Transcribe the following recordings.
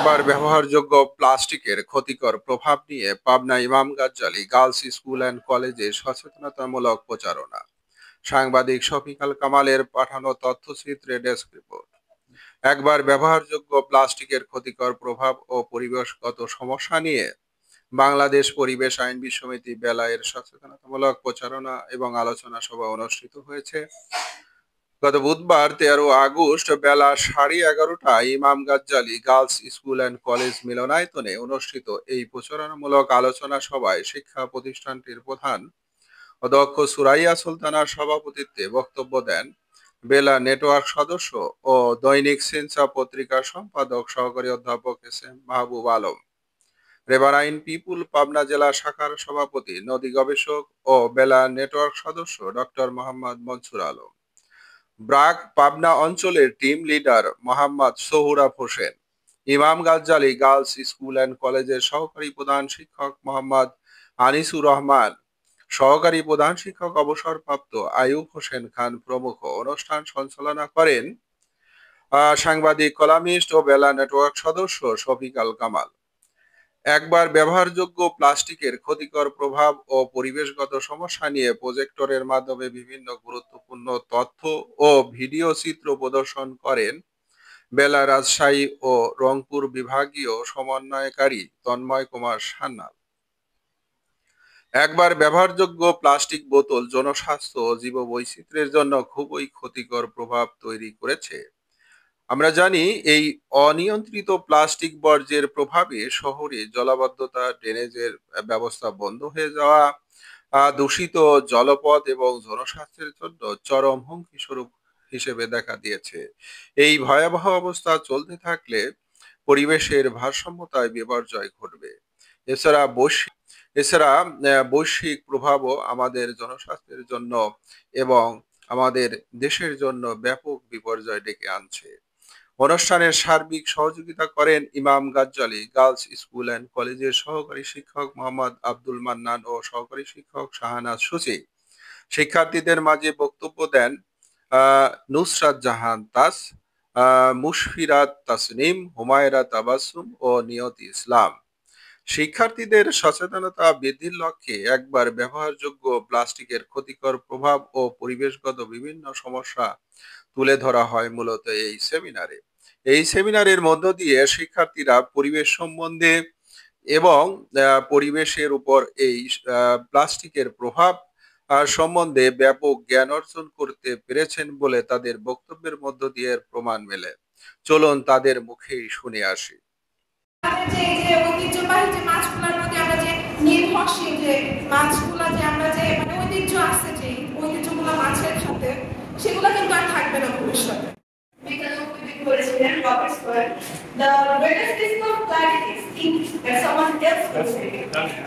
একবার ব্যবহারযোগ্য প্লাস্টিকের ক্ষতিকর প্রভাব নিয়ে পাবনা ইমাম গাজ্জালী গার্লস স্কুল অ্যান্ড কলেজে সচেতনতামূলক প্রচারণা। সাংবাদিক শফিকাল কামালের পাঠানো তথ্যচিত্রে ডেস্ক রিপোর্ট। একবার ব্যবহারযোগ্য প্লাস্টিকের ক্ষতিকর প্রভাব ও পরিবেশগত সমস্যা নিয়ে বাংলাদেশ পরিবেশ আইনবিদ সমিতি বেলায়ের সচেতনতামূলক প্রচারণা এবং আলোচনা সভা অনুষ্ঠিত হয়েছে। গত বুধবার 13 আগস্ট বেলা 11:30টায় ইমাম Ghazali girls school and college মিলনায়তনে অনুষ্ঠিত এই প্রচারণামূলক আলোচনা সভায় শিক্ষা প্রতিষ্ঠানটির প্রধান অধ্যক্ষ সুরাইয়া সুলতানার সভাপতিত্বে বক্তব্য দেন বেলা নেটওয়ার্ক সদস্য ও দৈনিক সিনসা পত্রিকার সম্পাদক সহকারী অধ্যাপক এস এম মাহবুব আলম, রেভারাইন পিপুল পাবনা জেলা শাখার সভাপতি নদী গবেষক ও বেলা নেটওয়ার্ক সদস্য ডক্টর মোহাম্মদ মনসুর আলম, ব্রাক পাবনা অঞ্চলের টিম লিডার মোহাম্মদ সোহরাব হোসেন, ইমাম গাজ্জালী গার্লস স্কুল অ্যান্ড কলেজের সহকারী প্রধান শিক্ষক মোহাম্মদ আনিসুর রহমান, সহকারী প্রধান শিক্ষক অবসরপ্রাপ্ত আইয়ুব হোসেন খান প্রমুখ অনুষ্ঠান সঞ্চালনা করেন সাংবাদিক কলামিস্ট ও বেলা নেটওয়ার্ক সদস্য শফিকাল কামাল। একবার ব্যবহারযোগ্য প্লাস্টিকের ক্ষতিকর প্রভাব ও পরিবেশগত সমস্যা নিয়ে প্রজেক্টরের মাধ্যমে বিভিন্ন গুরুত্বপূর্ণ তথ্য ও ভিডিও চিত্র প্রদর্শন করেন বেলা রাজশাহী ও রংপুর বিভাগীয় সমন্বয়কারী তন্ময় কুমার সান্যাল। একবার ব্যবহারযোগ্য প্লাস্টিক বোতল জনস্বাস্থ্য ও জীববৈচিত্র্যের জন্য খুবই ক্ষতিকর প্রভাব তৈরি করেছে। আমরা জানি এই অনিয়ন্ত্রিত প্লাস্টিক বর্জ্যের প্রভাবে শহরে জলাবদ্ধতা, ড্রেনেজের ব্যবস্থা বন্ধ হয়ে যাওয়া, দূষিত জলপথ এবং জনস্বাস্থ্যের জন্য চরম হুমকি স্বরূপ হিসেবে দেখা দিয়েছে। এই ভয়াবহ অবস্থা চলতে থাকলে পরিবেশের ভারসাম্যতায় বিপর্যয় ঘটবে। এছাড়া বৈশ্বিক প্রভাবও আমাদের জনস্বাস্থ্যের জন্য এবং আমাদের দেশের জন্য ব্যাপক বিপর্যয় ডেকে আনছে। অনুষ্ঠানের সার্বিক সহযোগিতা করেন ইমাম গাজ্জালী গার্লস স্কুল অ্যান্ড কলেজের সহকারী শিক্ষক মোহাম্মদ আব্দুল মান্নান ও সহকারী শিক্ষক শাহানাজ সূচি। শিক্ষার্থীদের মাঝে বক্তব্য দেন নুসরাত জাহান তাস, মুশফিরাত তাসনিম, হুমায়রা তাবাসসুম ও নিয়তি ইসলাম। শিক্ষার্থীদের সচেতনতা বৃদ্ধির লক্ষ্যে একবার ব্যবহারযোগ্য প্লাস্টিকের ক্ষতিকর প্রভাব ও পরিবেশগত বিভিন্ন সমস্যা তুলে ধরা হয় মূলত এই সেমিনারে। এই সেমিনারের মধ্য দিয়ে শিক্ষার্থীরা পরিবেশ সম্বন্ধে এবং পরিবেশের উপর এই প্লাস্টিকের প্রভাব সম্বন্ধে ব্যাপক জ্ঞান অর্জন করতে পেরেছেন বলে তাদের বক্তব্যের মধ্য দিয়ে প্রমাণ মেলে। চলুন তাদের মুখেই শুনে আসি। নির্ভরশীল যে মাছগুলা যে আমরা যে মানে ঐতিহ্য আছে, যে ঐতিহ্যগুলো মাছের সাথে, সেগুলো কিন্তু আর থাকবে না ভবিষ্যতে।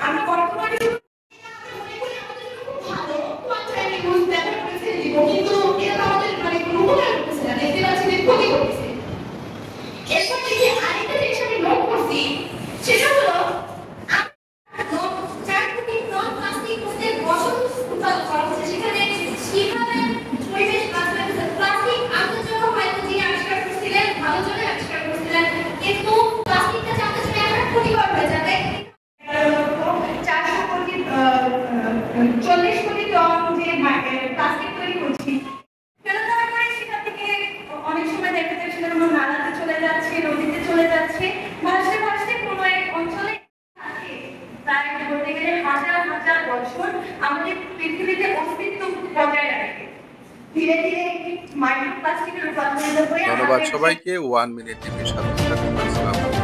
আমরা বর্তমানে কিন্তু এটা আমাদের মানে কোনো করতেছে না, দেখতে পাচ্ছি যে ক্ষতি করতেছে। এরপর থেকে আরেকটা জিনিস আমি নোট করছি, সেটা হলো আমাদের পৃথিবীতে অস্তিত্ব বজায় রাখে। ধীরে ধীরে মাইক্রোপ্লাস্টিকের রূপান্তরিত হয়ে ধন্যবাদ সবাইকে। 1 মিনিট টিভির সাথে থাকুন।